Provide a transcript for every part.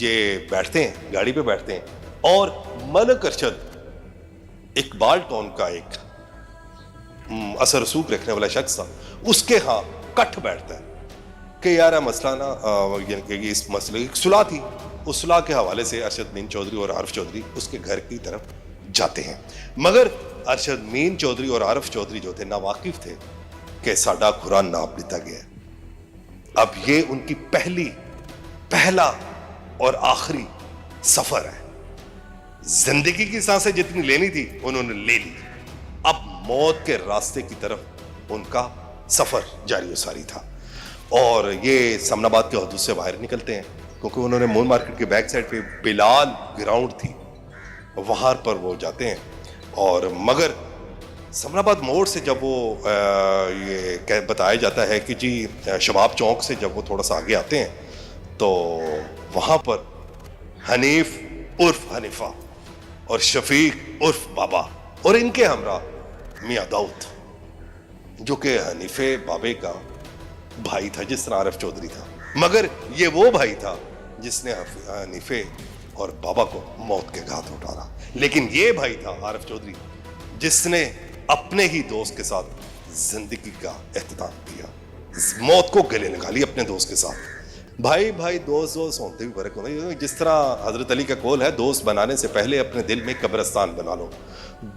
یہ بیٹھتے ہیں, گاڑی پہ بیٹھتے ہیں, اور ملک ارشد اقبال ٹون کا ایک اثر رسوخ رکھنے والا شخص تھا, اس کے ہاں کٹھ بیٹھتا ہے کہ یار مسئلہ نا, یعنی کہ اس مسئلے کی صلح تھی, اس صلح کے حوالے سے ارشد مین چودھری اور عارف چودھری اس کے گھر کی طرف جاتے ہیں. مگر ارشد مین چودھری اور عارف چودھری جو تھے ناواقف تھے کہ ساڈا قرآن ناپ لیتا گیا. اب یہ ان کی پہلا اور آخری سفر ہے. زندگی کی سانسیں جتنی لینی تھی انہوں نے لے لی, اب موت کے راستے کی طرف ان کا سفر جاری و ساری تھا. اور یہ سمن آباد کے حدود سے باہر نکلتے ہیں کیونکہ انہوں نے مون مارکیٹ کے بیک سائڈ پہ بلال گراؤنڈ تھی, وہاں پر وہ جاتے ہیں. اور مگر سمن آباد موڑ سے جب وہ یہ بتایا جاتا ہے کہ جی شباب چوک سے جب وہ تھوڑا سا آگے آتے ہیں تو وہاں پر حنیف عرف حنیفہ اور شفیق عرف بابا اور ان کے ہمراہ میاں داؤد, جو کہ حنیفے بابے کا بھائی تھا جس طرح عارف چودھری تھا, مگر یہ وہ بھائی تھا جس نے حنیفے اور بابا کو موت کے گھاٹ اتارا. لیکن یہ بھائی تھا عارف چودھری جس نے اپنے ہی دوست کے ساتھ زندگی کا اختتام کیا, موت کو گلے لگا لی اپنے دوست کے ساتھ. بھائی دوست ہوتے بھی فرق ہوتا ہے. جس طرح حضرت علی کا قول ہے, دوست بنانے سے پہلے اپنے دل میں قبرستان بنا لو,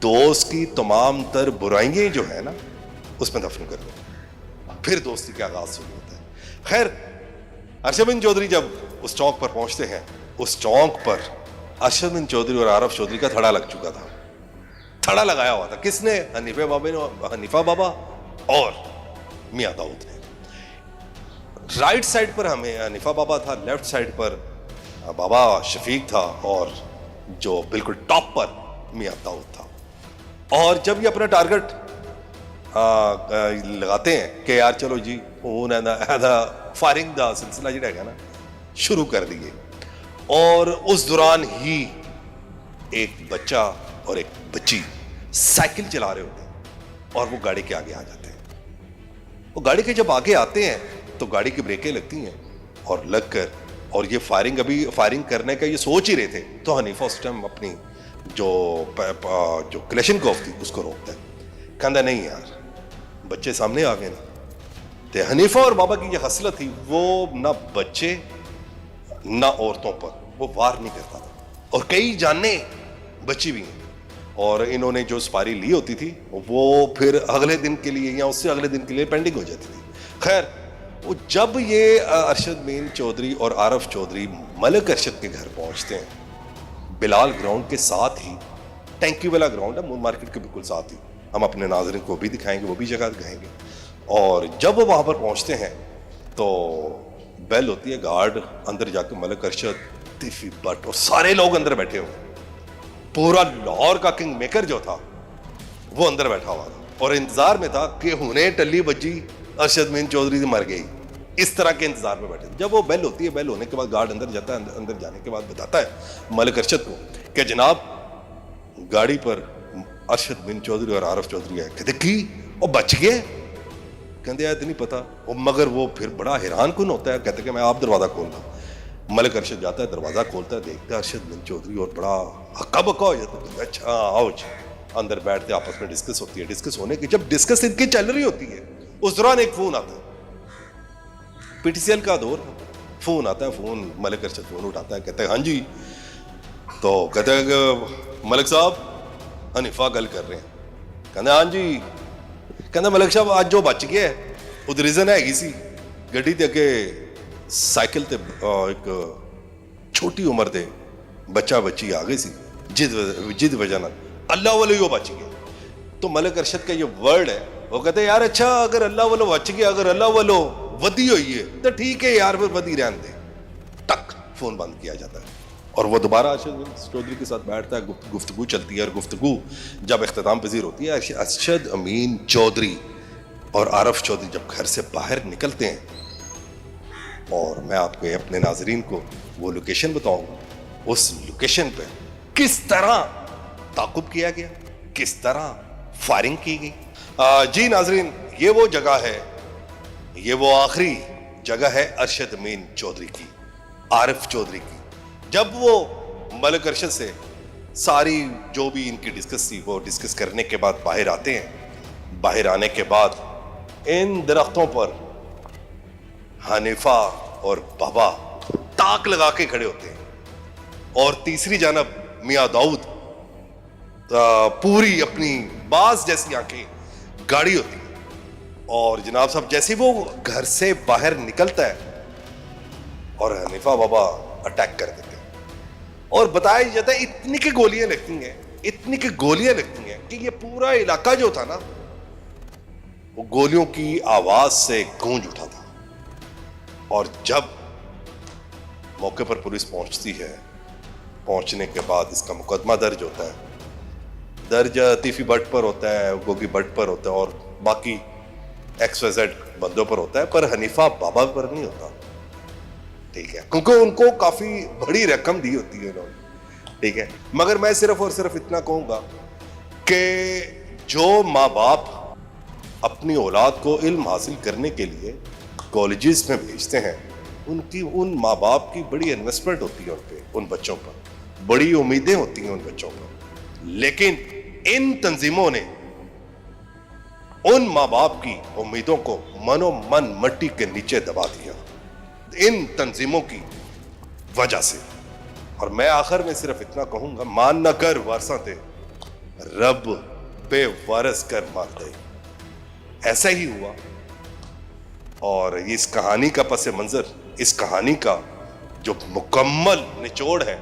دوست کی تمام تر برائیاں جو ہے نا اس میں دفن کر دو, پھر دوستی کا آغاز شروع ہوتا ہے. خیر ارشد بن چودھری جب اس چوک پر پہنچتے ہیں, اس چوک پر ارشد بن چودھری اور عارف چودھری کا تھڑا لگ چکا تھا. تھڑا لگایا ہوا تھا کس نے؟ حنیفہ بابا اور میاں داؤد نے. رائٹ سائڈ پر ہمیں حنیفہ بابا تھا, لیفٹ سائڈ پر بابا شفیق تھا, اور جو بالکل ٹاپ پر میاں داؤد تھا. اور جب یہ اپنا ٹارگٹ لگاتے ہیں کہ یار چلو جی فائرنگ دا سلسلہ جڑا ہے نا شروع کر دیے, اور اس دوران ہی ایک بچہ اور ایک بچی سائیکل چلا رہے ہوتے ہیں اور وہ گاڑی کے آگے آ جاتے ہیں. وہ گاڑی کے جب آگے آتے ہیں تو گاڑی کی بریکیں لگتی ہیں اور لگ کر, اور یہ فائرنگ کرنے کا یہ سوچ ہی رہے تھے تو حنیفہ اس ٹائم اپنی جو کلیشن کوف تھی اس کو روکتا ہے, کہندا نہیں یار بچے سامنے آ گئے نا. تو حنیفہ اور بابا کی یہ خصلت تھی, وہ نہ بچے نہ عورتوں پر وہ وار نہیں کرتا تھا, اور کئی جانیں بچی بھی ہیں, اور انہوں نے جو سپاری لی ہوتی تھی وہ پھر اگلے دن کے لیے یا اس سے اگلے دن کے لیے پینڈنگ ہو جاتی تھی. خیر وہ جب یہ ارشد مین چودھری اور عارف چودھری ملک ارشد کے گھر پہنچتے ہیں, بلال گراؤنڈ کے ساتھ ہی ٹینکی والا گراؤنڈ ہے مون مارکیٹ کے بالکل ساتھ ہی, ہم اپنے ناظرین کو بھی دکھائیں گے, وہ بھی جگہ دکھائیں گے. اور جب وہ وہاں پر پہنچتے ہیں تو بیل ہوتی ہے, گارڈ اندر جا کے ملک ارشد تیفی بٹ اور سارے لوگ اندر بیٹھے ہوئے, پورا لاہور کا کنگ میکر جو تھا وہ اندر بیٹھا ہوا تھا اور انتظار میں تھا کہ انہیں ٹلی بجی ارشد مین چودھری سے مر گئی, اس طرح کے انتظار میں بیٹھے. جب وہ بیل ہوتی ہے, بیل ہونے کے بعد گارڈ اندر جاتا ہے, اندر جانے کے بعد بتاتا ہے ملک ارشد کو کہ جناب گاڑی پر ارشد بن چودھری اور عارف چودھری ہے. کہتے کی وہ بچ گئے؟ کہتے ہیں نہیں پتا, مگر وہ پھر بڑا حیران کن ہوتا ہے, کہتے کہ میں آپ دروازہ کھول رہا ہوں. ملک ارشد جاتا ہے, دروازہ کھولتا ہے, دیکھتا ہے ارشد بن چودھری اور بڑا ہکا بکا ہو جاتا ہے. اچھا آؤ جی, اندر بیٹھتے آپس میں ڈسکس ہوتی ہے. ڈسکس ہونے کی جب ڈسکس ان کی چل رہی ہوتی ہے اس دوران ایک فون آتا ہے, پی ٹی سی ایل کا دور فون آتا ہے. فون ملک ارشد فون اٹھاتا ہے, کہتا ہے ہاں جی. تو کہتے ہیں کہ ملک صاحب حنیفہ گل کر رہے ہیں. کہتے ہیں ہاں جی. کہتے ملک صاحب آج جو بچ گیا ہے وہ ریزن ہے سی گڈی تے اگے سائیکل تے ایک چھوٹی عمر دے بچہ بچی آ گئی سی جد وجہ نال اللہ والے وہ بچ گیا. تو ملک ارشد کا یہ ورڈ ہے, وہ کہتے ہیں یار اچھا اگر اللہ والوں بچ گیا, اگر اللہ والوں ودی ہوئی ہے تو ٹھیک ہے یار پھر ودی رہن دے. ٹک فون بند کیا جاتا ہے اور وہ دوبارہ ارشد چودھری کے ساتھ بیٹھتا ہے, گفتگو چلتی ہے. اور گفتگو جب اختتام پذیر ہوتی ہے, ارشد امین چودھری اور عارف چودھری جب گھر سے باہر نکلتے ہیں, اور میں آپ کو اپنے ناظرین کو وہ لوکیشن بتاؤں گا, اس لوکیشن پہ کس طرح تعاقب کیا گیا, کس طرح فائرنگ کی گئی. جی ناظرین, یہ وہ جگہ ہے, یہ وہ آخری جگہ ہے ارشد امین چودھری کی, عارف چودھری کی, جب وہ ملک ارشد سے ساری جو بھی ان کی ڈسکس تھی وہ ڈسکس کرنے کے بعد باہر آتے ہیں، باہر آنے کے بعد ان درختوں پر حنیفہ اور بابا تاک لگا کے کھڑے ہوتے ہیں، اور تیسری جانب میاں داؤد پوری اپنی باز جیسی آنکھیں گاڑی ہوتی ہیں، اور جناب صاحب جیسے وہ گھر سے باہر نکلتا ہے اور حنیفہ بابا اٹیک کر دیتے ہیں، اور بتایا جاتا ہے اتنی کی گولیاں لگتی ہیں، اتنی کی گولیاں لگتی ہیں کہ یہ پورا علاقہ جو تھا نا وہ گولیوں کی آواز سے گونج اٹھا تھا۔ اور جب موقع پر پولیس پہنچتی ہے، پہنچنے کے بعد اس کا مقدمہ درج ہوتا ہے، درج عاطفی بٹ پر ہوتا ہے، گوگی بٹ پر ہوتا ہے، اور باقی ایکس وائی زیڈ بندوں پر ہوتا ہے، پر حنیفہ بابا پر نہیں ہوتا، ٹھیک ہے، کیونکہ ان کو کافی بڑی رقم دی ہوتی ہے انہوں نے، ٹھیک ہے۔ مگر میں صرف اور صرف اتنا کہوں گا کہ جو ماں باپ اپنی اولاد کو علم حاصل کرنے کے لیے کالجز میں بھیجتے ہیں، ان ماں باپ کی بڑی انویسٹمنٹ ہوتی ہے ان پہ، ان بچوں پر بڑی امیدیں ہوتی ہیں ان بچوں پر، لیکن ان تنظیموں نے ان ماں باپ کی امیدوں کو منو من مٹی کے نیچے دبا دیا، ان تنظیموں کی وجہ سے۔ اور میں آخر میں صرف اتنا کہوں گا، مان نہ کر وارثاں تے رب بے وارث کر مار دے۔ ایسا ہی ہوا، اور اس کہانی کا پس منظر، اس کہانی کا جو مکمل نچوڑ ہے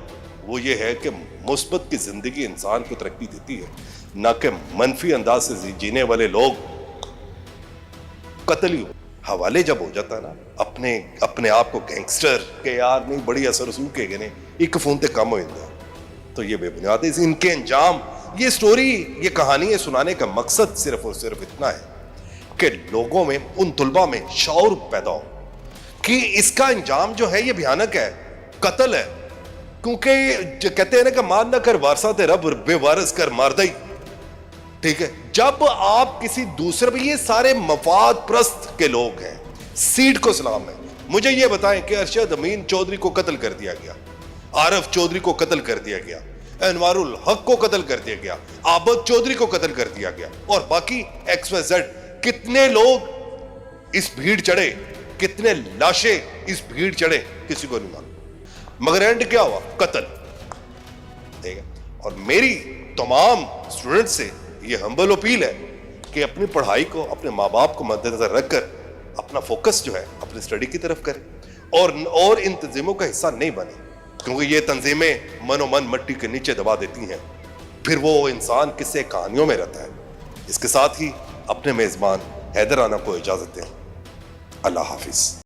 وہ یہ ہے کہ مثبت کی زندگی انسان کو ترقی دیتی ہے، نہ کہ منفی انداز سے جینے والے لوگ قتل ہی حوالے جب ہو جاتا ہے نا اپنے آپ کو گینگسٹر کہ یار نہیں بڑی اثر رسوخ کے گئے ایک فون تے کم ہو جاتا ہے، تو یہ بے بنیاد ہے۔ ان کے انجام، یہ سٹوری، یہ کہانی سنانے کا مقصد صرف اور صرف اتنا ہے کہ لوگوں میں، ان طلباء میں شعور پیدا ہو کہ اس کا انجام جو ہے یہ بھیانک ہے، قتل ہے، کیونکہ کہتے ہیں نا کہ مان نہ کر وارثاں تے رب بے وارث کر مار دئی، ٹھیک ہے۔ جب آپ کسی دوسرے پہ، یہ سارے مفاد پرست کے لوگ ہیں، سیٹ کو سلام ہے۔ مجھے یہ بتائیں کہ ارشد امین چودھری کو قتل کر دیا گیا، عارف چودھری کو قتل کر دیا گیا، انوار الحق کو قتل کر دیا گیا، عابد چودھری کو قتل کر دیا گیا، اور باقی ایکس وائی زیڈ، کتنے لوگ اس بھیڑ چڑھے، کتنے لاشیں اس بھیڑ چڑھے، کسی کو نہیں معلوم، مگر اینڈ کیا ہوا؟ قتل، ٹھیک ہے۔ اور میری تمام اسٹوڈنٹ سے یہ ہمبل اپیل ہے کہ اپنی پڑھائی کو، اپنے ماں باپ کو مد نظر رکھ کر اپنا فوکس جو ہے اپنی اسٹڈی کی طرف کریں، اور ان تنظیموں کا حصہ نہیں بنے، کیونکہ یہ تنظیمیں من و من مٹی کے نیچے دبا دیتی ہیں، پھر وہ انسان قصے کہانیوں میں رہتا ہے۔ اس کے ساتھ ہی اپنے میزبان حیدر رانا کو اجازت دیں، اللہ حافظ۔